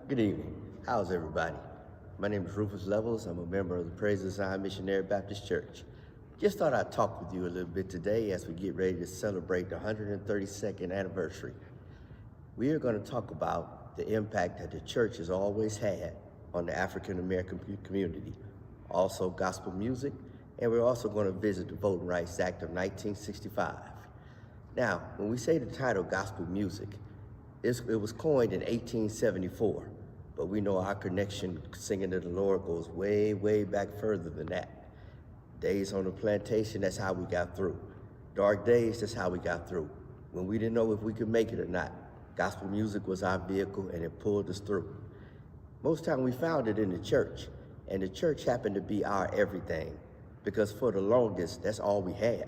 Good evening. How's everybody? My name is Rufus Levels. I'm a member of the Praise of Zion Missionary Baptist Church. Just thought I'd talk with you a little bit today as we get ready to celebrate the 132nd anniversary. We are going to talk about the impact that the church has always had on the African American community, also gospel music, and we're also going to visit the Voting Rights Act of 1965. Now, when we say the title gospel music, it was coined in 1874, but we know our connection singing to the Lord goes way, way back further than that. Days on the plantation, that's how we got through. Dark days, that's how we got through. When we didn't know if we could make it or not, gospel music was our vehicle and it pulled us through. Most time we found it in the church, and the church happened to be our everything, because for the longest, that's all we had.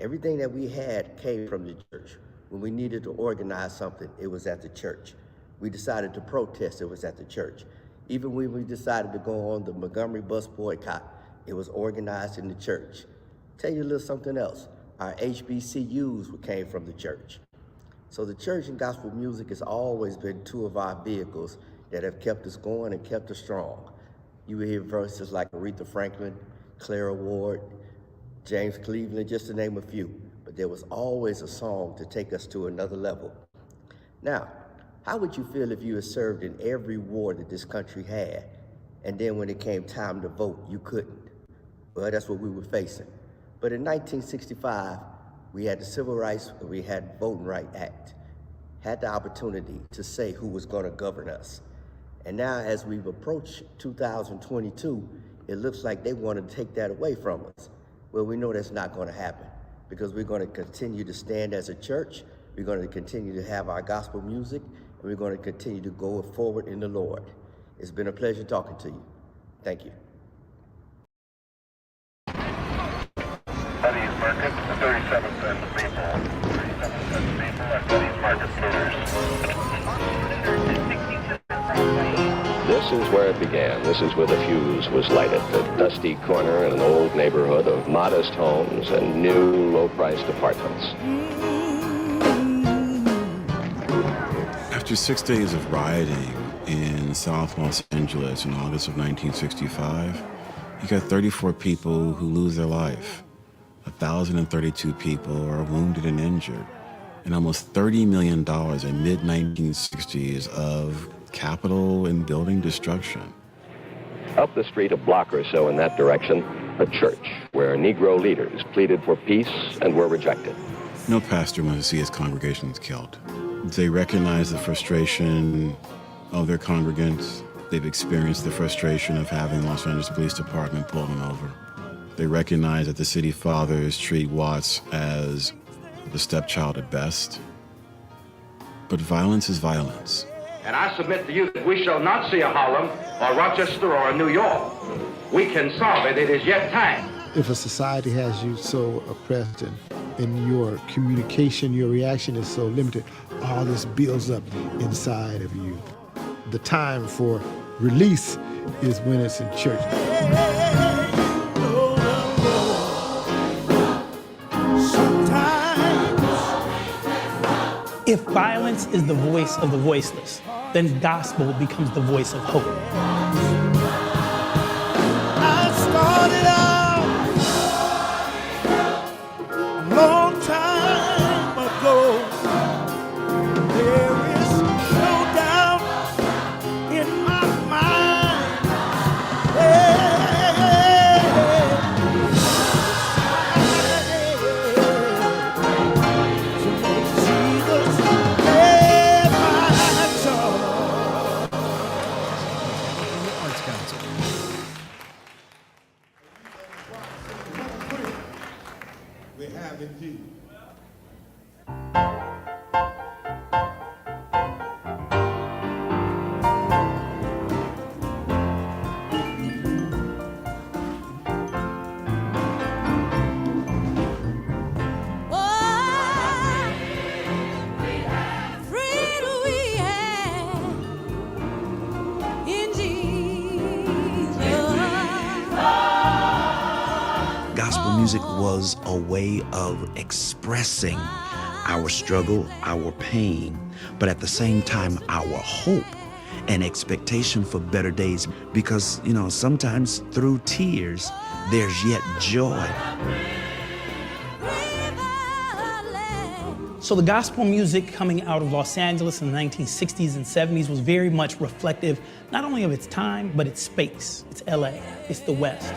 Everything that we had came from the church. When we needed to organize something, it was at the church. We decided to protest, it was at the church. Even when we decided to go on the Montgomery bus boycott, it was organized in the church. Tell you a little something else. Our HBCUs came from the church. So the church and gospel music has always been two of our vehicles that have kept us going and kept us strong. You will hear verses like Aretha Franklin, Clara Ward, James Cleveland, just to name a few. But there was always a song to take us to another level. Now, how would you feel if you had served in every war that this country had, and then when it came time to vote, you couldn't? Well, that's what we were facing. But in 1965, we had the Civil Rights, we had Voting Rights Act, had the opportunity to say who was going to govern us. And now as we've approached 2022, it looks like they want to take that away from us. Well, we know that's not going to happen, because we're going to continue to stand as a church, we're going to continue to have our gospel music, and we're going to continue to go forward in the Lord. It's been a pleasure talking to you. Thank you. Buddy's Market, the 37th and the Maple. 37th and the Maple at Buddy's Market This is where it began. This is where the fuse was lighted. The dusty corner in an old neighborhood of modest homes and new low-priced apartments. After 6 days of rioting in South Los Angeles in August of 1965, you got 34 people who lose their life. 1,032 people are wounded and injured, and almost $30 million in mid-1960s of capital and building destruction. Up the street a block or so in that direction, a church where Negro leaders pleaded for peace and were rejected. No pastor wants to see his congregations killed. They recognize the frustration of their congregants. They've experienced the frustration of having the Los Angeles Police Department pull them over. They recognize that the city fathers treat Watts as the stepchild at best. But violence is violence. And I submit to you that we shall not see a Harlem or Rochester or a New York. We can solve it. It is yet time. If a society has you so oppressed and your communication, your reaction is so limited, all this builds up inside of you. The time for release is when it's in church. If violence is the voice of the voiceless, then gospel becomes the voice of hope. I started out a long time ago. There is no doubt in my mind. We have indeed. Gospel music was a way of expressing our struggle, our pain, but at the same time, our hope an expectation for better days. Because, you know, sometimes through tears, there's yet joy. So the gospel music coming out of Los Angeles in the 1960s and 70s was very much reflective, not only of its time, but its space. It's LA, it's the West.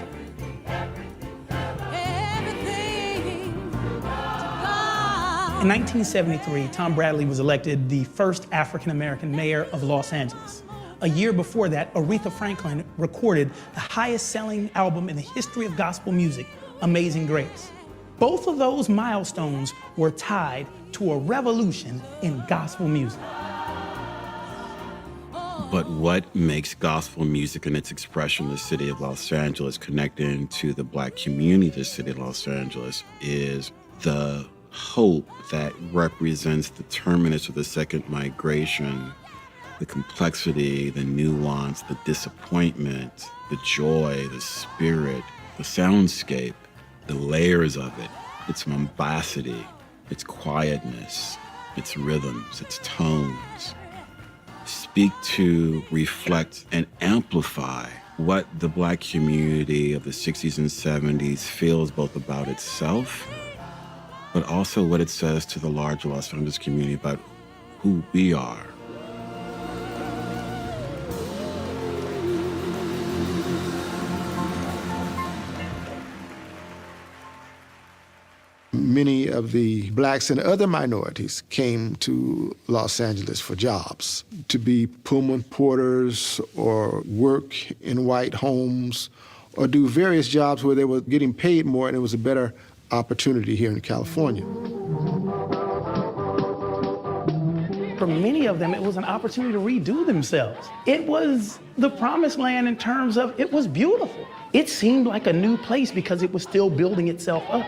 In 1973, Tom Bradley was elected the first African-American mayor of Los Angeles. A year before that, Aretha Franklin recorded the highest-selling album in the history of gospel music, Amazing Grace. Both of those milestones were tied to a revolution in gospel music. But what makes gospel music and its expression in the city of Los Angeles connecting to the Black community of the city of Los Angeles is the hope that represents the terminus of the second migration, the complexity, the nuance, the disappointment, the joy, the spirit, the soundscape, the layers of it, its bombacity, its quietness, its rhythms, its tones, speak to, reflect, and amplify what the Black community of the 60s and 70s feels both about itself, but also what it says to the larger Los Angeles community about who we are. Many of the blacks and other minorities came to Los Angeles for jobs, to be Pullman porters or work in white homes or do various jobs where they were getting paid more and it was a better opportunity here in California. For many of them, it was an opportunity to redo themselves. It was the promised land in terms of it was beautiful. It seemed like a new place because it was still building itself up.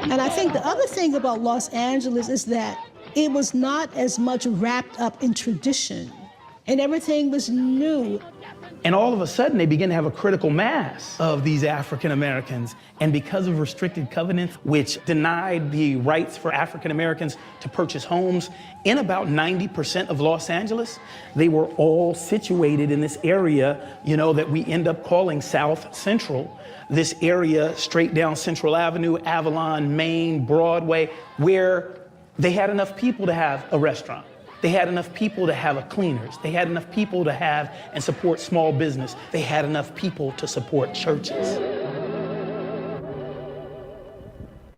And I think the other thing about Los Angeles is that it was not as much wrapped up in tradition, and everything was new. And all of a sudden, they began to have a critical mass of these African Americans. And because of restricted covenants, which denied the rights for African Americans to purchase homes, in about 90% of Los Angeles, they were all situated in this area, you know, that we end up calling South Central. This area straight down Central Avenue, Avalon, Main, Broadway, where they had enough people to have a restaurant. They had enough people to have a cleaners. They had enough people to have and support small business. They had enough people to support churches.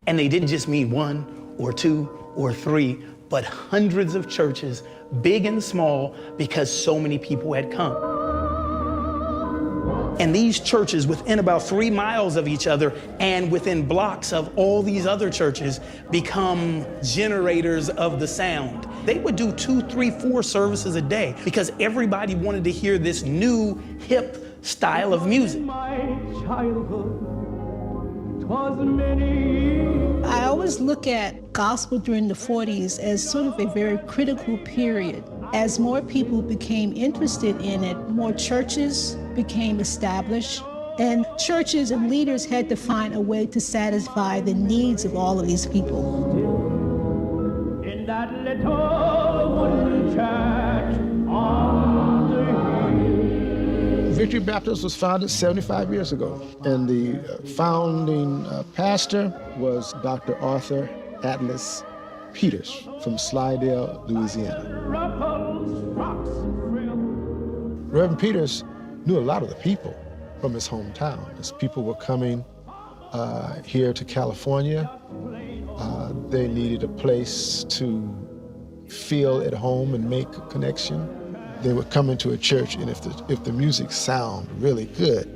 And they didn't just mean 1 or 2 or 3, but hundreds of churches, big and small, because so many people had come. And these churches, within about 3 miles of each other and within blocks of all these other churches, become generators of the sound. They would do 2, 3, 4 services a day because everybody wanted to hear this new, hip style of music. I always look at gospel during the 40s as sort of a very critical period. As more people became interested in it, more churches became established, and churches and leaders had to find a way to satisfy the needs of all of these people. In that little wooden church on the hill. Victory Baptist was founded 75 years ago, and the founding pastor was Dr. Arthur Atlas Peters from Slidell, Louisiana. Reverend Peters knew a lot of the people from his hometown. As people were coming here to California, they needed a place to feel at home and make a connection. They would come into a church, and if the music sounded really good,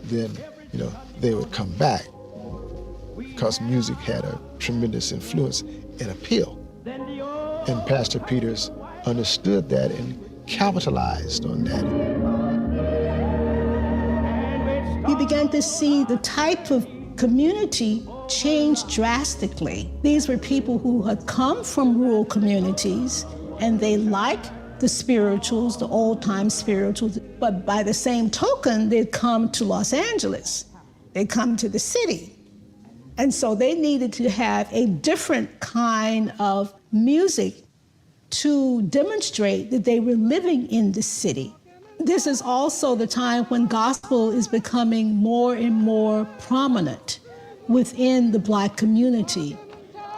then they would come back because music had a tremendous influence and appeal. And Pastor Peters understood that and capitalized on that. We began to see the type of community change drastically. These were people who had come from rural communities, and they liked the spirituals, the old-time spirituals, but by the same token, they'd come to Los Angeles. They'd come to the city. And so they needed to have a different kind of music to demonstrate that they were living in the city. This is also the time when gospel is becoming more and more prominent within the Black community.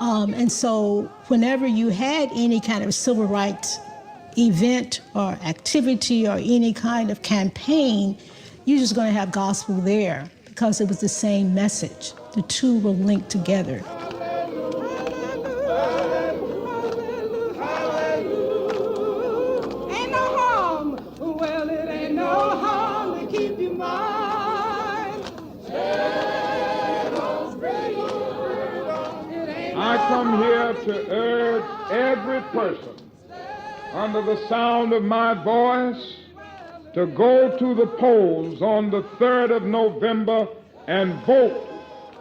And so whenever you had any kind of civil rights event or activity or any kind of campaign, you're just going to have gospel there because it was the same message. The two were linked together. Ain't no harm, well, it ain't no harm to keep your mind. I come here to urge every person under the sound of my voice to go to the polls on the 3rd of November and vote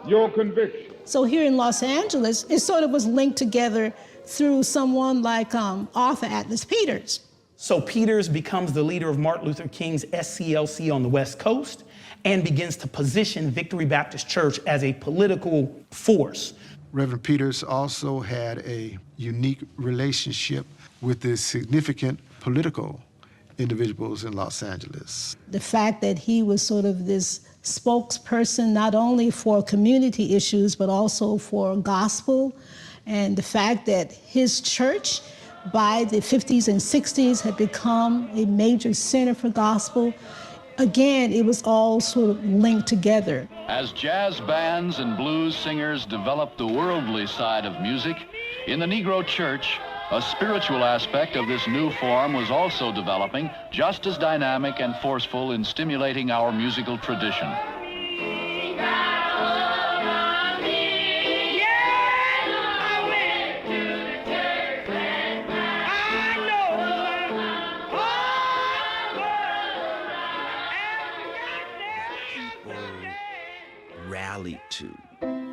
your conviction. So here in Los Angeles, it sort of was linked together through someone like Arthur Atlas Peters. So Peters becomes the leader of Martin Luther King's SCLC on the West Coast and begins to position Victory Baptist Church as a political force. Reverend Peters also had a unique relationship with the significant political individuals in Los Angeles. The fact that he was sort of this spokesperson not only for community issues but also for gospel, and the fact that his church by the 50s and 60s had become a major center for gospel. Again, it was all sort of linked together. As jazz bands and blues singers developed the worldly side of music, in the Negro church, a spiritual aspect of this new form was also developing, just as dynamic and forceful in stimulating our musical tradition. Rallied to.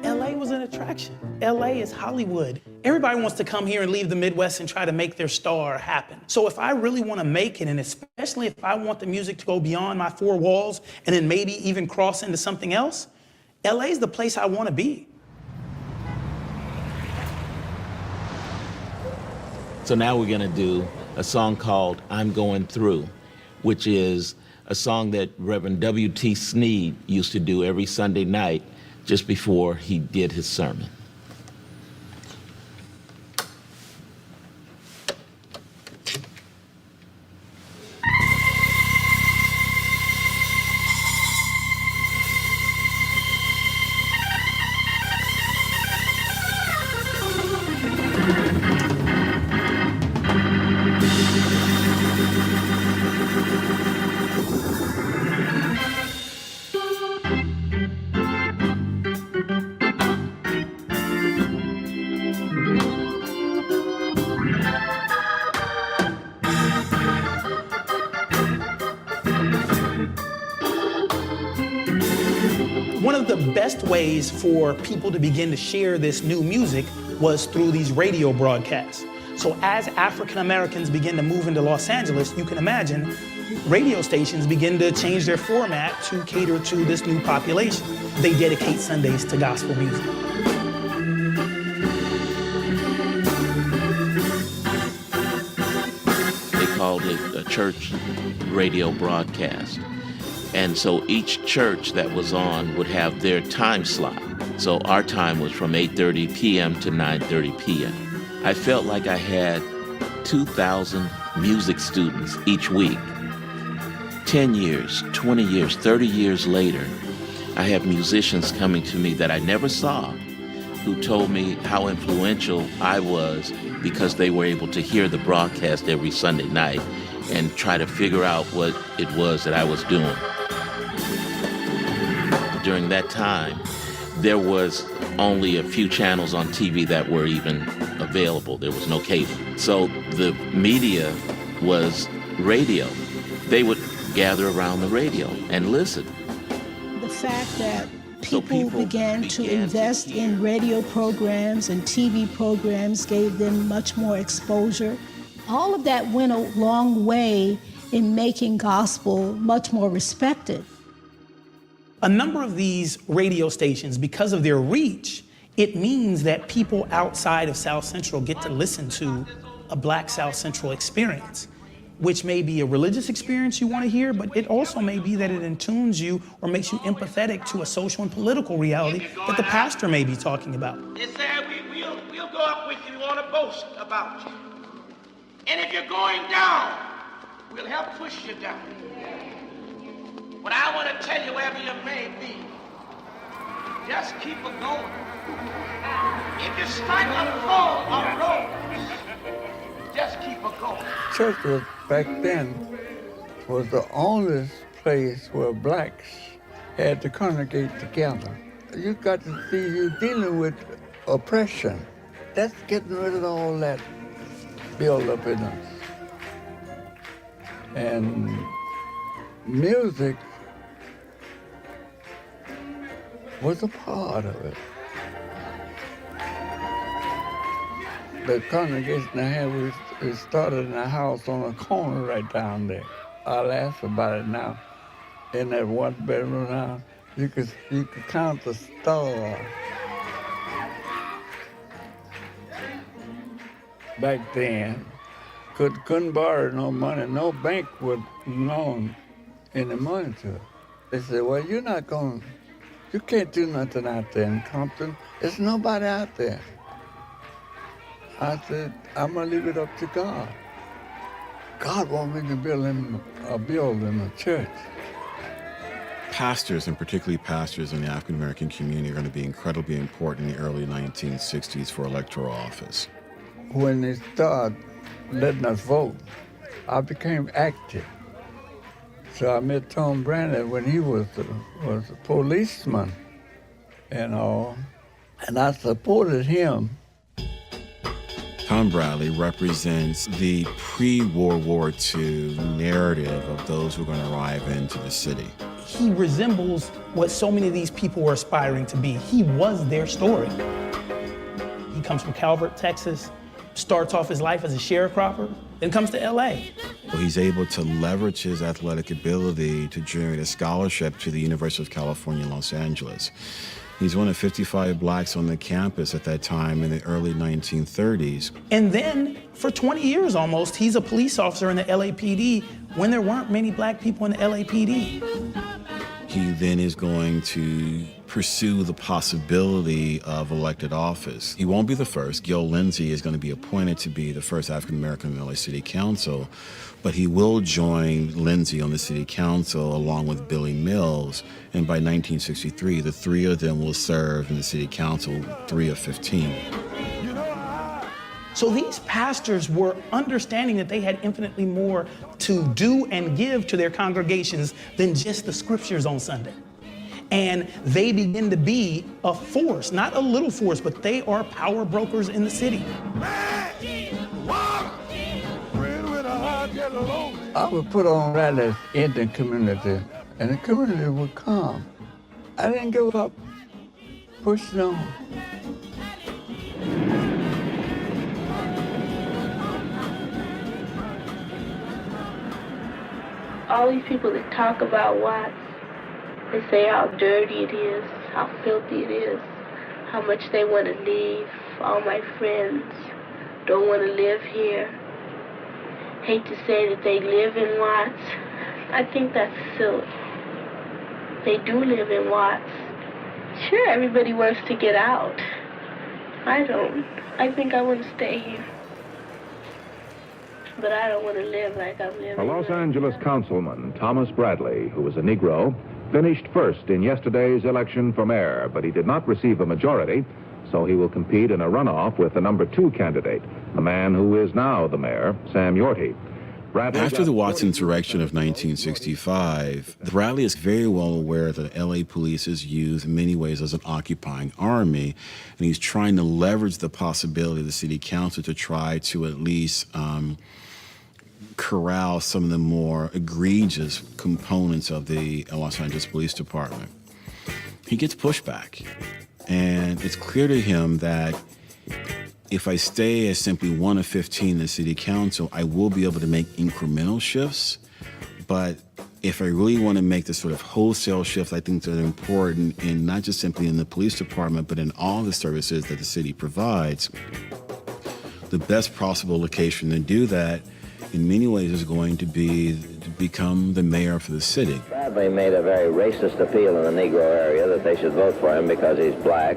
LA was an attraction. LA is Hollywood. Everybody wants to come here and leave the Midwest and try to make their star happen. So if I really want to make it, and especially if I want the music to go beyond my four walls and then maybe even cross into something else, LA is the place I want to be. So now we're gonna do a song called I'm Going Through, which is a song that Reverend W.T. Sneed used to do every Sunday night just before he did his sermon. One of the best ways for people to begin to share this new music was through these radio broadcasts. So as African Americans begin to move into Los Angeles, you can imagine radio stations begin to change their format to cater to this new population. They dedicate Sundays to gospel music. They called it a church radio broadcast. And so each church that was on would have their time slot. So our time was from 8:30 p.m. to 9:30 p.m. I felt like I had 2,000 music students each week. 10 years, 20 years, 30 years later, I have musicians coming to me that I never saw who told me how influential I was because they were able to hear the broadcast every Sunday night and try to figure out what it was that I was doing. During that time, there was only a few channels on TV that were even available. There was no cable. So the media was radio. They would gather around the radio and listen. The fact that people began to invest in radio programs and TV programs gave them much more exposure. All of that went a long way in making gospel much more respected. A number of these radio stations, because of their reach, it means that people outside of South Central get to listen to a Black South Central experience, which may be a religious experience you want to hear, but it also may be that it attunes you or makes you empathetic to a social and political reality that the pastor may be talking about. They said we'll go up with you, we want to boast about you. And if you're going down, we'll help push you down. But I want to tell you, wherever you may be, just keep it going. If you strike a fall on roads, just keep it going. Church was, back then, was the only place where blacks had to congregate together. You got to see you dealing with oppression. That's getting rid of all that build-up in us. And music was a part of it. The congregation I had, we started in a house on a corner right down there. I laugh about it now. In that one-bedroom house, you could count the stars. Back then, couldn't borrow no money. No bank would loan any money to it. They said, well, you can't do nothing out there in Compton. There's nobody out there. I said, I'm gonna leave it up to God. God wants me to build him a building, a church. Pastors, and particularly pastors in the African American community, are going to be incredibly important in the early 1960s for electoral office. When they started letting us vote, I became active. So I met Tom Brandon when he was a policeman and all, and I supported him. Tom Bradley represents the pre-World War II narrative of those who are going to arrive into the city. He resembles what so many of these people were aspiring to be. He was their story. He comes from Calvert, Texas, starts off his life as a sharecropper, then comes to LA. Well, he's able to leverage his athletic ability to generate a scholarship to the University of California, Los Angeles. He's one of 55 blacks on the campus at that time in the early 1930s. And then, for 20 years almost, he's a police officer in the LAPD when there weren't many black people in the LAPD. He then is going to pursue the possibility of elected office. He won't be the first. Gil Lindsay is going to be appointed to be the first African-American in the LA City Council, but he will join Lindsay on the City Council along with Billy Mills, and by 1963, the three of them will serve in the City Council, 3 of 15. So these pastors were understanding that they had infinitely more to do and give to their congregations than just the scriptures on Sunday. And they begin to be a force, not a little force, but they are power brokers in the city. I would put on rallies in the community, and the community would come. I didn't give up, pushing on. All these people that talk about Watts, they say how dirty it is, how filthy it is, how much they want to leave. All my friends don't want to live here. Hate to say that they live in Watts. I think that's silly. They do live in Watts. Sure, everybody wants to get out. I don't. I think I want to stay here. But I don't want to live like I'm living. A Los Angeles councilman, Thomas Bradley, who was a Negro, finished first in yesterday's election for mayor, but he did not receive a majority, so he will compete in a runoff with the number 2 candidate, a man who is now the mayor, Sam Yorty. After the Watts insurrection of 1965, Bradley is very well aware that LA police is used in many ways as an occupying army, and he's trying to leverage the possibility of the city council to try to at least corral some of the more egregious components of the Los Angeles Police Department. He gets pushback, and it's clear to him that if I stay as simply 1 of 15 in the city council, I will be able to make incremental shifts, but if I really want to make this sort of wholesale shift, I think that are important in not just simply in the police department, but in all the services that the city provides, the best possible location to do that in many ways is going to be to become the mayor for the city. Bradley made a very racist appeal in the Negro area that they should vote for him because he's black,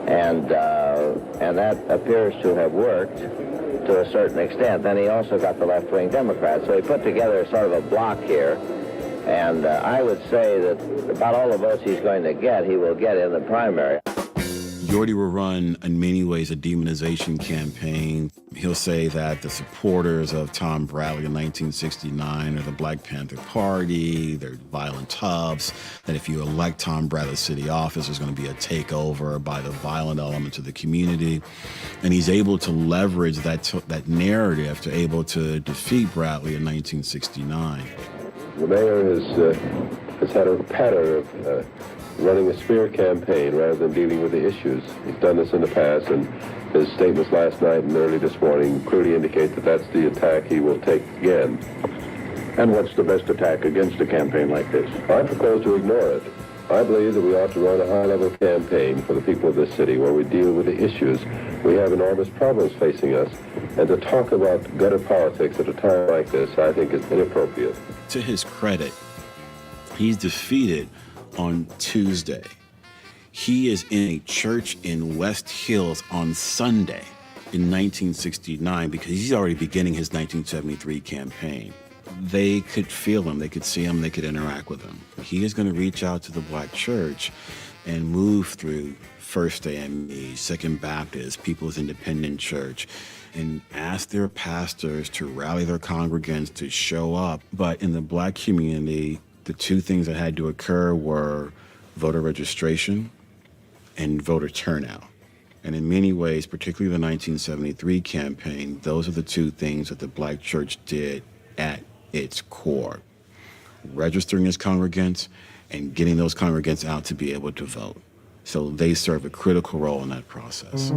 and that appears to have worked to a certain extent. Then he also got the left-wing Democrats, so he put together sort of a block here, and I would say that about all the votes he's going to get, he will get in the primary. Yorty will run, in many ways, a demonization campaign. He'll say that the supporters of Tom Bradley in 1969 are the Black Panther Party, they're violent tubs, that if you elect Tom Bradley to city office, there's going to be a takeover by the violent elements of the community. And he's able to leverage that narrative to able to defeat Bradley in 1969. The mayor has had a pattern of running a smear campaign rather than dealing with the issues. He's done this in the past, and his statements last night and early this morning clearly indicate that that's the attack he will take again. And what's the best attack against a campaign like this? I propose to ignore it. I believe that we ought to run a high-level campaign for the people of this city where we deal with the issues. We have enormous problems facing us, and to talk about gutter politics at a time like this, I think is inappropriate. To his credit, he's defeated on Tuesday. He is in a church in West Hills on Sunday in 1969 because he's already beginning his 1973 campaign. They could feel him, they could see him, they could interact with him. He is going to reach out to the black church and move through First AME, Second Baptist, People's Independent Church, and ask their pastors to rally their congregants to show up. But in the black community, the two things that had to occur were voter registration and voter turnout. And in many ways, particularly the 1973 campaign, those are the two things that the black church did at its core. Registering its congregants and getting those congregants out to be able to vote. So they serve a critical role in that process.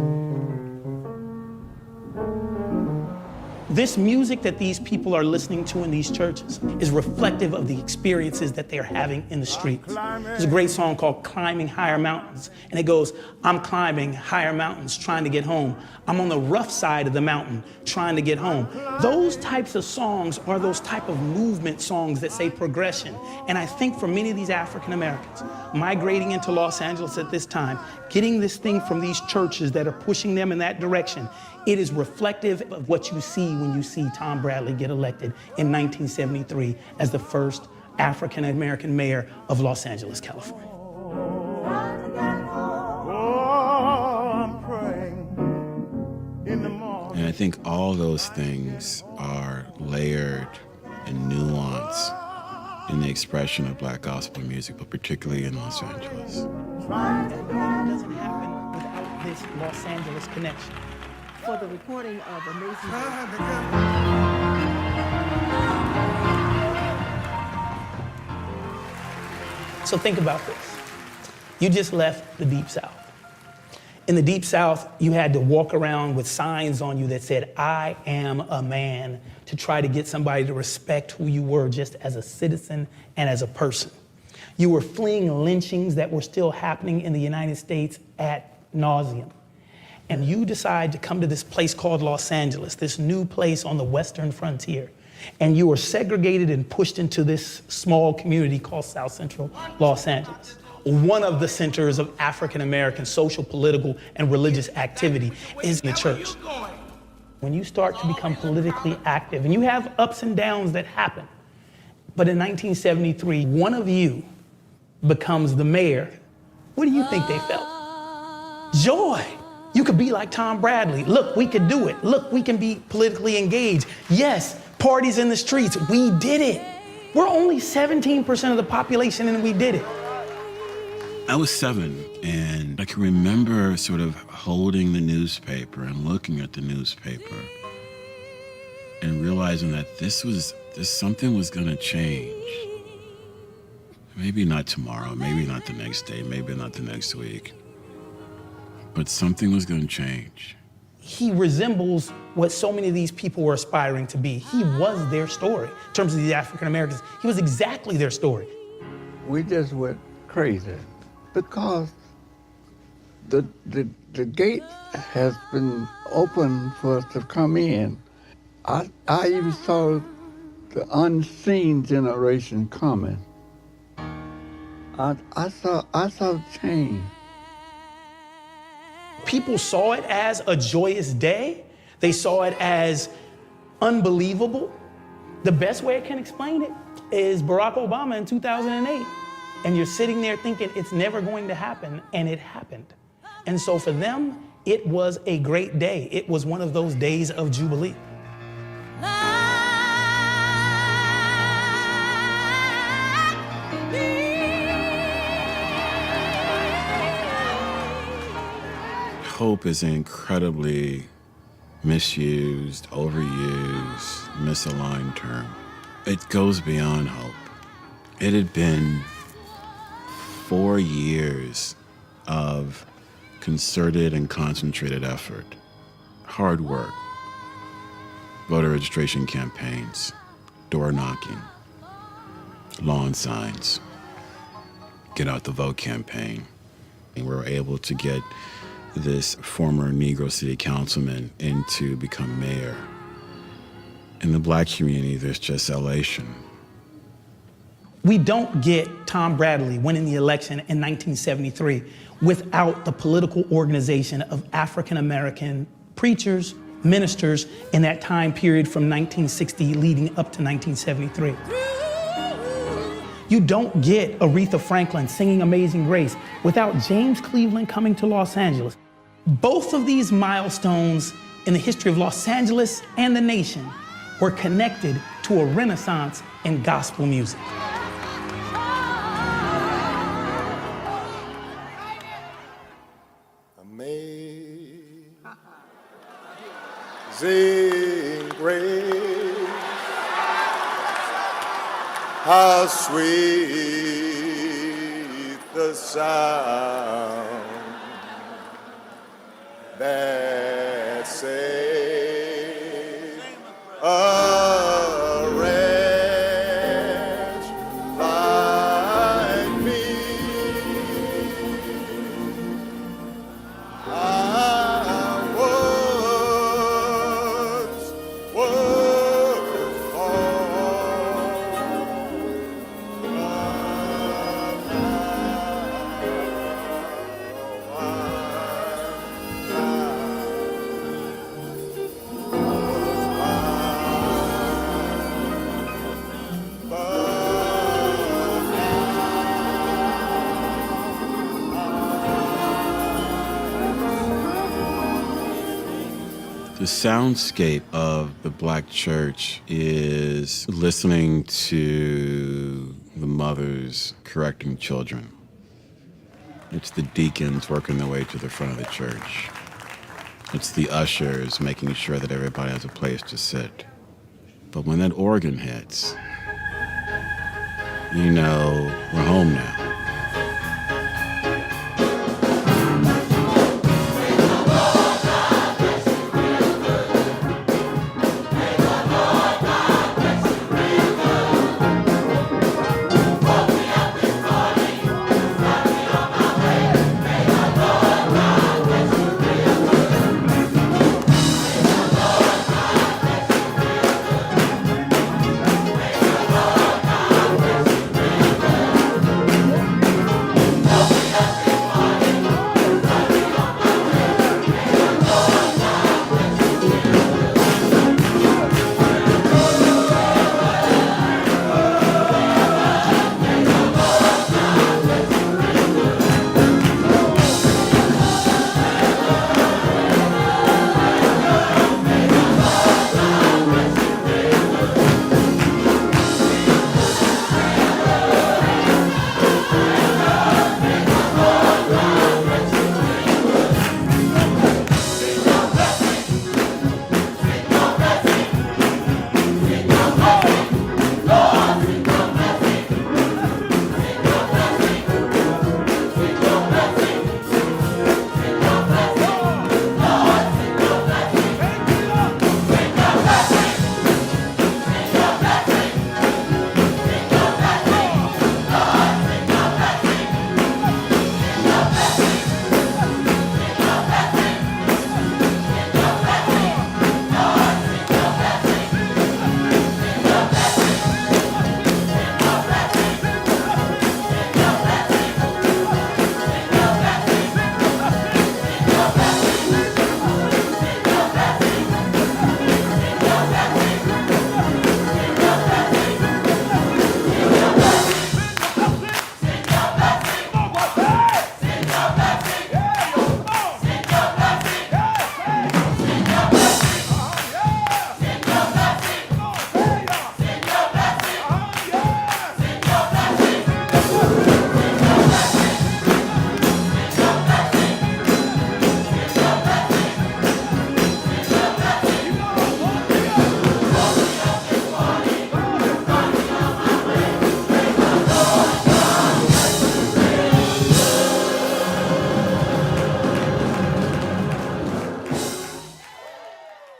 This music that these people are listening to in these churches is reflective of the experiences that they're having in the streets. There's a great song called Climbing Higher Mountains, and it goes, I'm climbing higher mountains trying to get home. I'm on the rough side of the mountain trying to get home. Those types of songs are those type of movement songs that say progression. And I think for many of these African Americans migrating into Los Angeles at this time, getting this thing from these churches that are pushing them in that direction, it is reflective of what you see when you see Tom Bradley get elected in 1973 as the first African American mayor of Los Angeles, California. And I think all those things are layered and nuanced in the expression of black gospel music, but particularly in Los Angeles. It doesn't happen without this Los Angeles connection. For the recording of Amazing So think about this. You just left the Deep South. In the Deep South, you had to walk around with signs on you that said, I am a man, to try to get somebody to respect who you were just as a citizen and as a person. You were fleeing lynchings that were still happening in the United States ad nauseum. And you decide to come to this place called Los Angeles, this new place on the western frontier. And you were segregated and pushed into this small community called South Central Los Angeles. One of the centers of African American social, political, and religious activity is the church. When you start to become politically active, and you have ups and downs that happen, but in 1973, one of you becomes the mayor. What do you think they felt? Joy. You could be like Tom Bradley. Look, we could do it. Look, we can be politically engaged. Yes, parties in the streets. We did it. We're only 17% of the population and we did it. I was 7, and I can remember sort of holding the newspaper and looking at the newspaper and realizing that something was gonna change. Maybe not tomorrow, maybe not the next day, maybe not the next week. But something was going to change. he resembles what so many of these people were aspiring to be. He was their story. In terms of these African Americans, he was exactly their story. We just went crazy because the gate has been open for us to come in. I even saw the unseen generation coming. I saw change. People saw it as a joyous day. They saw it as unbelievable. The best way I can explain it is Barack Obama in 2008. And you're sitting there thinking it's never going to happen, and it happened. And so for them, it was a great day. It was one of those days of Jubilee. Hope is an incredibly misused, overused, misaligned term. It goes beyond hope. It had been 4 years of concerted and concentrated effort, hard work, voter registration campaigns, door knocking, lawn signs, get out the vote campaign. And we were able to get this former Negro city councilman in to become mayor. In the Black community, there's just elation. We don't get Tom Bradley winning the election in 1973 without the political organization of African American preachers, ministers in that time period from 1960 leading up to 1973. You don't get Aretha Franklin singing Amazing Grace without James Cleveland coming to Los Angeles. Both of these milestones in the history of Los Angeles and the nation were connected to a renaissance in gospel music. Amazing grace, how sweet the sound that saved a wretch like me. I once was The soundscape of the Black church is listening to the mothers correcting children. It's the deacons working their way to the front of the church. It's the ushers making sure that everybody has a place to sit. But when that organ hits, you know, we're home now.